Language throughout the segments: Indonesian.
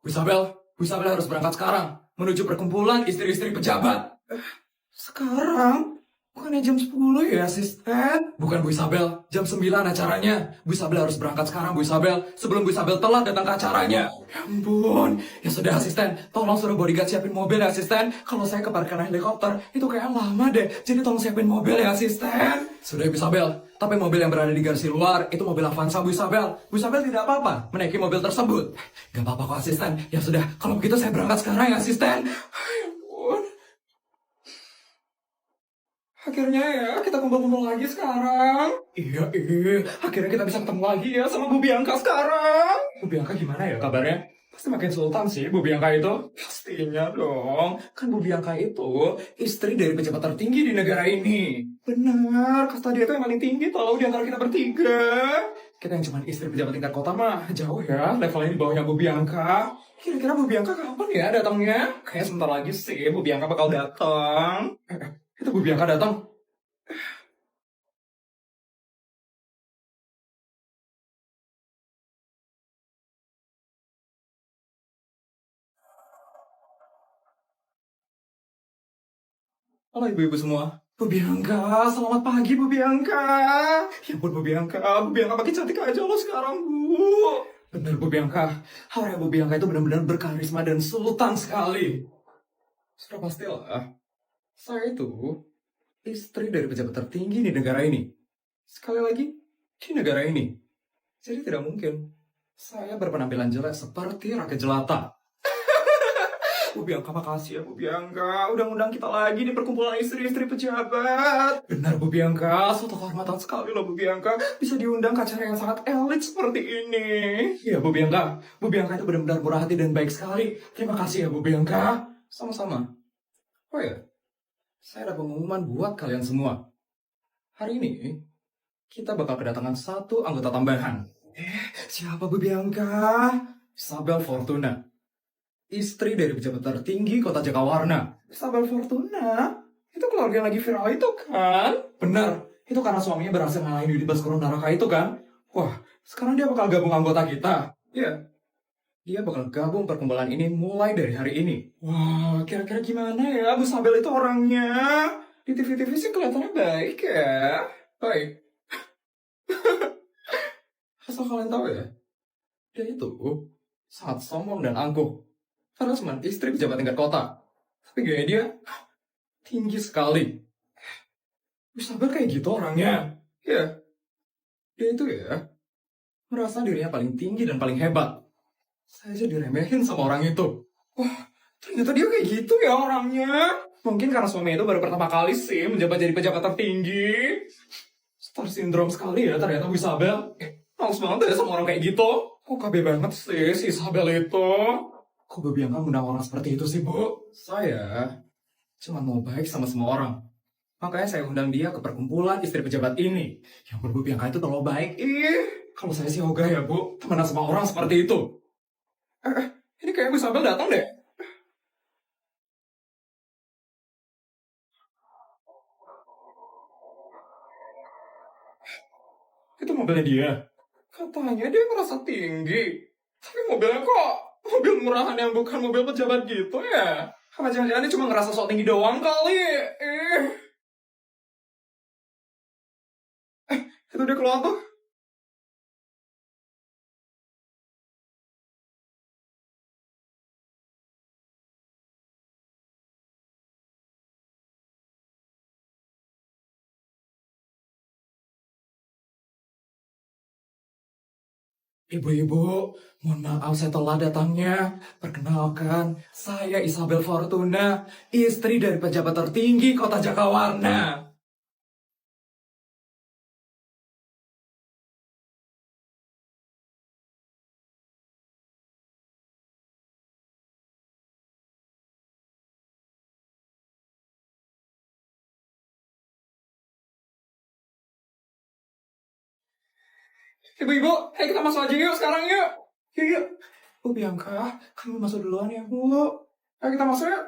Bu Isabel harus berangkat sekarang menuju perkumpulan istri-istri pejabat. Sekarang? Bukannya jam 10 ya, asisten? Bukan Bu Isabel, jam 9 acaranya. Bu Isabel harus berangkat sekarang, Bu Isabel. Sebelum Bu Isabel telat datang ke acaranya. Ya ampun, ya sudah asisten. Tolong suruh bodyguard siapin mobil ya asisten. Kalau saya ke parkiran helikopter, itu kayak lama deh. Jadi tolong siapin mobil ya asisten. Sudah Bu Isabel, tapi mobil yang berada di garasi luar, itu mobil Avanza Bu Isabel. Bu Isabel tidak apa-apa menaiki mobil tersebut. Gak apa-apa kok asisten. Ya sudah, kalau begitu saya berangkat sekarang ya asisten. Ya ampun. Akhirnya ya, kita kumpul-kumpul lagi sekarang. Iya, akhirnya kita bisa ketemu lagi ya sama Bu Bianca sekarang. Bu Bianca gimana ya kabarnya? Pasti makin sultan sih Bu Bianca itu. Pastinya dong, kan Bu Bianca itu istri dari pejabat tertinggi di negara ini. Benar, kasta dia itu yang paling tinggi tau di antara kita bertiga. Kita yang cuma istri pejabat tingkat kota mah jauh ya, levelnya di bawahnya Bu Bianca. Kira-kira Bu Bianca kapan ya datangnya? Kayak sebentar lagi sih Bu Bianca bakal datang. Itu Bu Bianca datang. Halo ibu-ibu semua. Bu Bianca, selamat pagi Bu Bianca. Ya ampun Bu Bianca makin cantik aja loh sekarang Bu. Bener Bu Bianca, Aurea Bu Bianca itu benar-benar berkarisma dan sultan sekali. Sudah pastilah, saya itu istri dari pejabat tertinggi di negara ini. Sekali lagi, di negara ini. Jadi tidak mungkin saya berpenampilan jelek seperti rakyat jelata. Bu Bianca makasih ya Bu Bianca udah ngundang kita lagi di perkumpulan istri-istri pejabat. Benar Bu Bianca, suatu kehormatan sekali loh Bu Bianca bisa diundang ke acara yang sangat elit seperti ini. Iya Bu Bianca, Bu Bianca itu benar-benar murah hati dan baik sekali. Terima kasih ya Bu Bianca. Sama-sama. Oh ya, saya ada pengumuman buat kalian semua. Hari ini kita bakal kedatangan satu anggota tambahan. Siapa Bu Bianca? Isabel Fortuna, istri dari pejabat tertinggi kota Jakawarna. Isabel Fortuna? Itu keluarga yang lagi viral itu kan? Benar, itu karena suaminya berhasil ngalahin Yudi Baskoro Naraka itu kan? Wah, sekarang dia bakal gabung anggota kita. Iya, dia bakal gabung perkumpulan ini mulai dari hari ini. Wah, kira-kira gimana ya Bu Isabel itu orangnya? Di TV-TV sih kelihatannya baik ya. Baik. Asal kalian tahu ya, dia itu sangat sombong dan angkuh. Karena cuma istri pejabat tingkat kota. Tapi gaya dia tinggi sekali. Bisa kayak gitu orangnya. Ya, dia itu ya merasa dirinya paling tinggi dan paling hebat. Saya aja diremehin sama orang itu. Wah, ternyata dia kayak gitu ya orangnya. Mungkin karena suami itu baru pertama kali sih menjabat jadi pejabat tertinggi. Star syndrome sekali ya ternyata Bu Isabel. Males banget ya sama orang kayak gitu. Kok KB banget sih si Isabel itu. Kok Bu Bianca ngundang orang seperti itu sih Bu? Saya cuma mau baik sama semua orang. Makanya saya undang dia ke perkumpulan istri pejabat ini. Yang Bu Bianca itu terlalu baik. Kalau saya sih ogah ya Bu, temenan sama orang seperti itu. Ini kayak Bu Isabel datang deh. Itu mobilnya dia. Katanya dia merasa tinggi. Tapi mobilnya kok mobil murahan yang bukan mobil pejabat gitu ya? Apa jangan-jangan dia cuma ngerasa sok tinggi doang kali? Itu dia keluar tuh. Ibu-ibu, mohon maaf saya telah datangnya. Perkenalkan, saya Isabel Fortuna, istri dari pejabat tertinggi kota Jakawarna. Ibu-ibu, ayo kita masuk aja yuk sekarang yuk. Yuk, yuk. Bu Bianca, kami masuk duluan ya Bu. Ayo kita masuk yuk.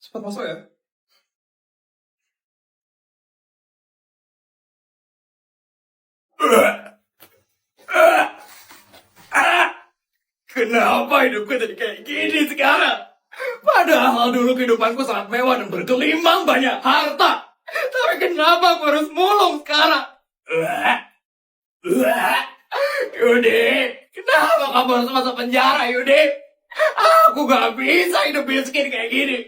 Cepat masuk ya. Kenapa hidupku jadi kayak gini sekarang? Padahal dulu kehidupanku sangat mewah dan bergelimang banyak harta. Tapi kenapa aku harus mulung sekarang? Yudi, kenapa kamu harus masuk penjara, Yudi? Aku gak bisa hidup miskin kayak gini.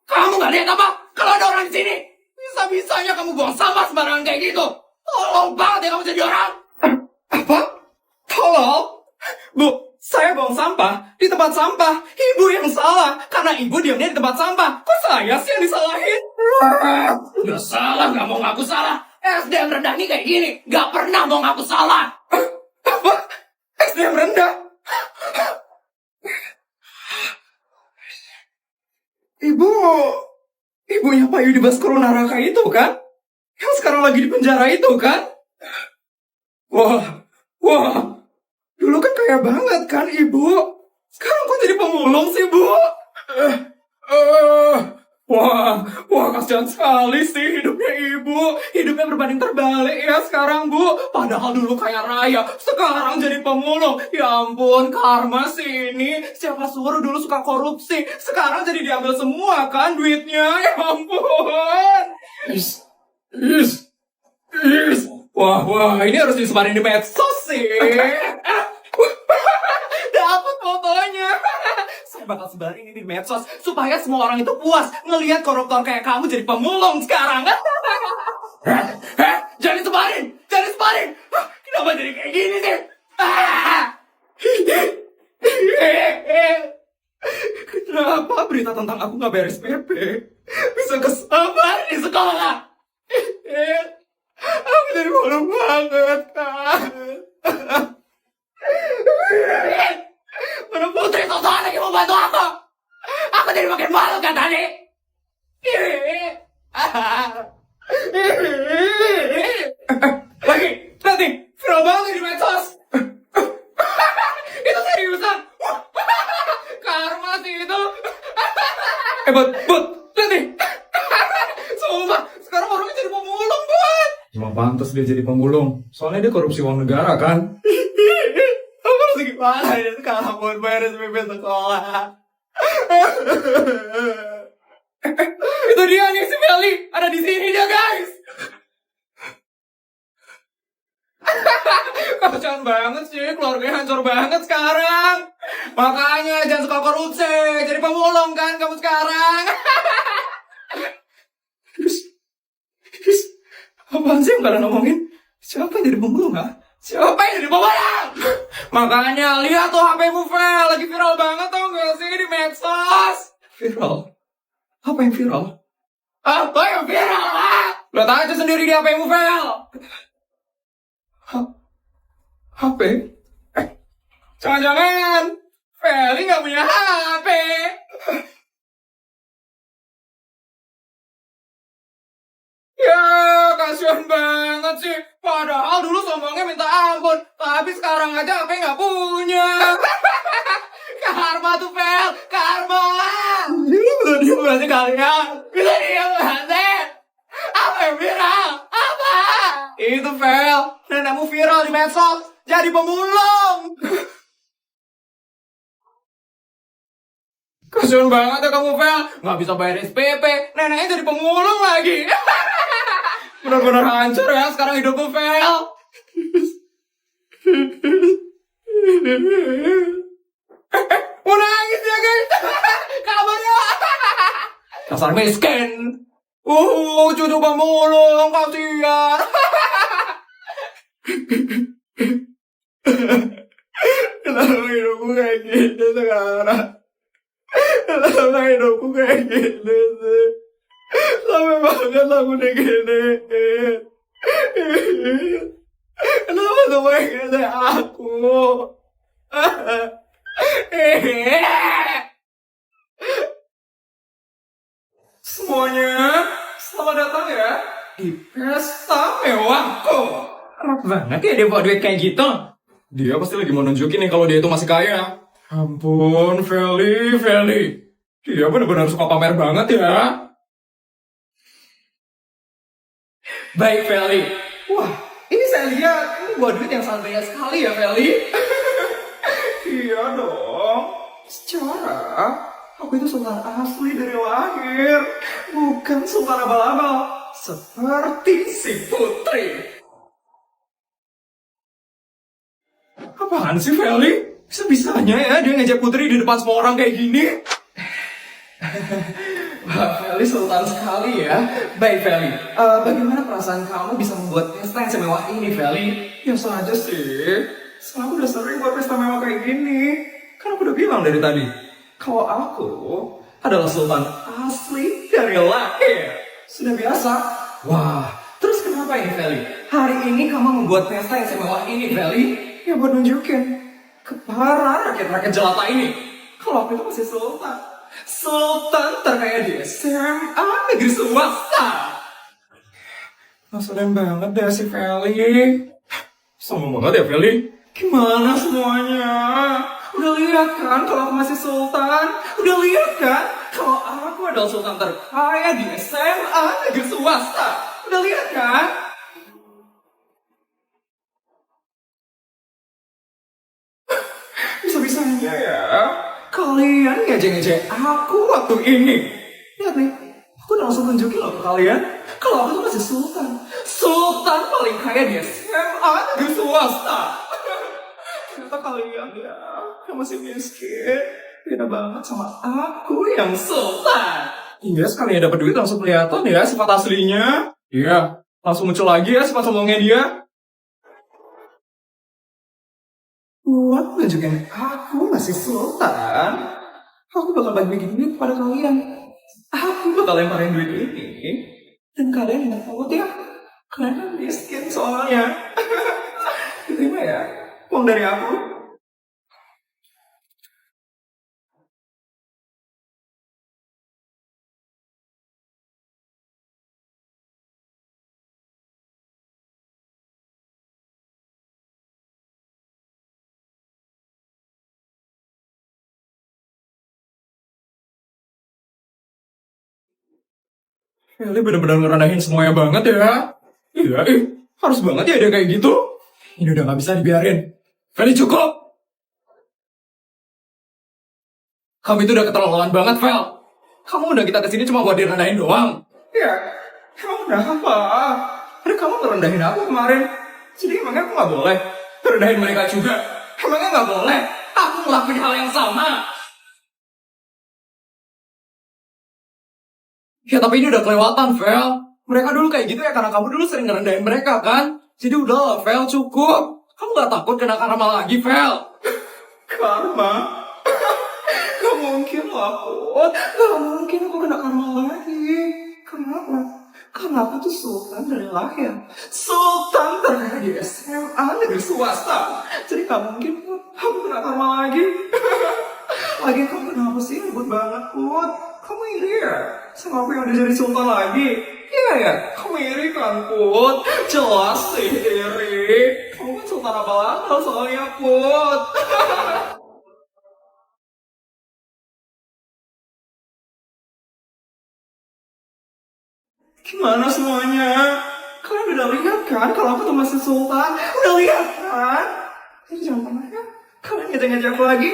Kamu gak lihat apa? Kalau ada orang di sini, bisa-bisanya kamu buang sampah sembarangan kayak gitu. Tolong banget ya kamu jadi orang. Apa? Tolong? Bu, saya buang sampah di tempat sampah. Ibu yang salah, karena ibu diamnya di tempat sampah. Kok saya sih yang disalahin? Udah salah, gak mau ngaku salah. SDM rendah nih kayak gini, gak pernah mau ngaku salah. Apa? SDM rendah? Ibunya Pak Yudi Baskoro Naraka itu kan? Yang sekarang lagi di penjara itu kan? Wah, dulu kan kaya banget kan ibu? Sekarang kok jadi pemulung sih bu? Wah, kasihan sekali sih hidupnya ibu. Hidupnya berbanding terbalik ya sekarang bu. Padahal dulu kaya raya, sekarang jadi pemulung. Ya ampun, karma sih ini. Siapa suruh dulu suka korupsi, sekarang jadi diambil semua kan duitnya. Ya ampun. Wah, ini harus disebarin di medsos sih. Dapat fotonya. Saya bakal sebarin ini di medsos supaya semua orang itu puas ngelihat koruptor kayak kamu jadi pemulung sekarang. Jangan sebarin. Kenapa jadi kayak gini sih? Kenapa berita tentang aku nggak beres PP bisa kesabar di sekolah? Aku jadi malu banget, Kak. Mana putri Sultan lagi mau bantu aku? Aku jadi makin malu kan tadi? Nanti, viral banget di medsos. Itu seriusan. Karma sih itu. Bud, nanti. Sumpah, sekarang orangnya jadi pemulung, Bud. Cuma pantas dia jadi pemulung. Soalnya dia korupsi uang negara, kan? Aku harus gimana ya sekarang buat bayar SPP sekolah? Itu dia nih si Meli. Ada di sini dia, guys. Kasihan banget sih, keluarganya hancur banget sekarang. Makanya jangan suka korupsi, jadi pemulung kan kamu sekarang. Apaan sih yang kalian ngomongin? Siapa yang jadi pemulung, ha? Siapa yang jadi pemulung? Makanya lihat tuh HP-mu, Fel. Lagi viral banget tau gak sih di medsos? Viral? Apa yang viral? Apa yang viral, ha? Lihat aja sendiri di HP-mu, Fel. HP? Jangan-jangan Feli gak punya HP. Ya, kasihan banget sih. Padahal dulu sombongnya minta ampun, tapi sekarang aja HP gak punya. Karma tuh, Fel. Karma. Bisa diem gak sih kalian? Bisa diem gak sih? Apa yang viral? Apa? Itu, Fel. Nenekmu viral di medsos. Jadi pemulung. Kasian banget ya kamu, Fel. Gak bisa bayar SPP. Neneknya jadi pemulung lagi. Benar-benar hancur ya sekarang hidupku, Fel. Mau nangis ya, guys. Kabarnya. Dasar miskin. Cucu pemulung. Kasian. Kenapa hidupku kayak gini sekarang? Kenapa hidupku kayak gini sih? Sampai banget aku diginiin. Kenapa semua yang gini aku? Semuanya, selamat datang ya di pesta mewahku. Enak banget ya dia bawa duit kayak gitu. Dia pasti lagi mau nunjukin nih kalau dia itu masih kaya. Ampun, Feli. Dia benar-benar suka pamer banget ya. Baik, Feli. Wah, ini saya lihat ini buat duit yang sangat banyak sekali ya, Feli. Iya dong. Secara aku itu sultan asli dari lahir, bukan sultan abal-abal seperti si Putri. Apaan sih, Feli? Sebisanya ya dia ngajak Putri di depan semua orang kayak gini. Wah, Feli sultan sekali ya. Baik, Feli. Bagaimana perasaan kamu bisa membuat pesta yang semewah ini, Feli? Ya saja sih. Soalnya aku udah sering buat pesta mewah kayak gini. Kan aku udah bilang dari tadi, kalau aku adalah sultan asli dari lahir. Sudah biasa. Wah, terus kenapa ini, Feli? Hari ini kamu membuat pesta yang semewah ini, Feli? Ya buat nunjukin ke para rakyat-rakyat jelata ini kalau aku itu masih sultan. Sultan terkaya di SMA negeri swasta. Ngeselin banget deh si Feli. Sombong banget ya Feli. Gimana semuanya? Udah lihat kan kalau aku masih sultan? Udah lihat kan kalau aku adalah sultan terkaya di SMA negeri swasta? Udah lihat kan? Bisa-bisanya ya kalian ngejek-ngejek aku waktu ini. Lihat nih, aku udah langsung tunjukin loh ke kalian kalau aku tuh masih sultan. Sultan paling kaya di SMA negeri swasta. Ternyata kalian ya yang masih miskin beda banget sama aku yang sultan. Iya, sekali dapat duit langsung kelihatan ya sifat aslinya. Iya, langsung muncul lagi ya sifat sombongnya dia. Buat nunjukin aku masih sultan, aku bakal bagi-bagi duit kepada kalian. Aku bakal lemparin duit ini, dan kalian yang takut ya, kalian kan miskin soalnya. Terima ya, uang dari aku. Feli bener-bener ngerendahin semuanya banget ya. Iya, harus banget ya dia kayak gitu. Ini udah gak bisa dibiarin. Feli cukup. Kamu itu udah keterlaluan banget, Fel. Kamu udah kita kesini cuma buat direndahin doang. Iya, kamu udah apa? Ada kamu ngerendahin aku kemarin. Jadi emangnya aku gak boleh ngerendahin mereka juga? Emangnya gak boleh? Aku ngelakuin hal yang sama. Ya tapi ini udah kelewatan, Vel. Mereka dulu kayak gitu ya karena kamu dulu sering ngerendahin mereka kan? Jadi udah, Vel, cukup. Kamu gak takut kena karma lagi, Vel? Karma? Gak mungkin lah, Put. Gak mungkin aku kena karma lagi. Kenapa? Karena aku tuh sultan dari lahir. Sultan terkaya di SMA negeri swasta. Jadi gak mungkin, Put. Aku kena karma lagi. Lagi kamu kenapa sih ribut banget, Put? Kamu iri ya? Sama aku yang udah jadi sultan lagi? Iya ya? Kamu iri kan, Put? Jelas sih iri. Kamu kan sultan abal-abal soalnya, Put. Gimana semuanya? Kalian udah lihat kan kalau aku tuh masih sultan? Udah lihat kan? Jadi jangan pernah ya kalian ngejek-ngejek aku lagi.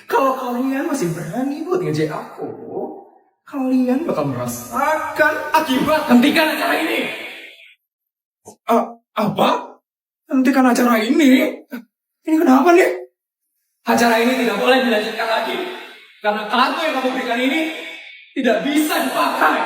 Kalau kalian masih berani buat ngejek aku, kalian bakal merasakan akibat. Hentikan acara ini. Apa? Hentikan acara ini? Ini kenapa nih? Acara ini tidak boleh dilanjutkan lagi. Karena kartu yang kamu berikan ini tidak bisa dipakai.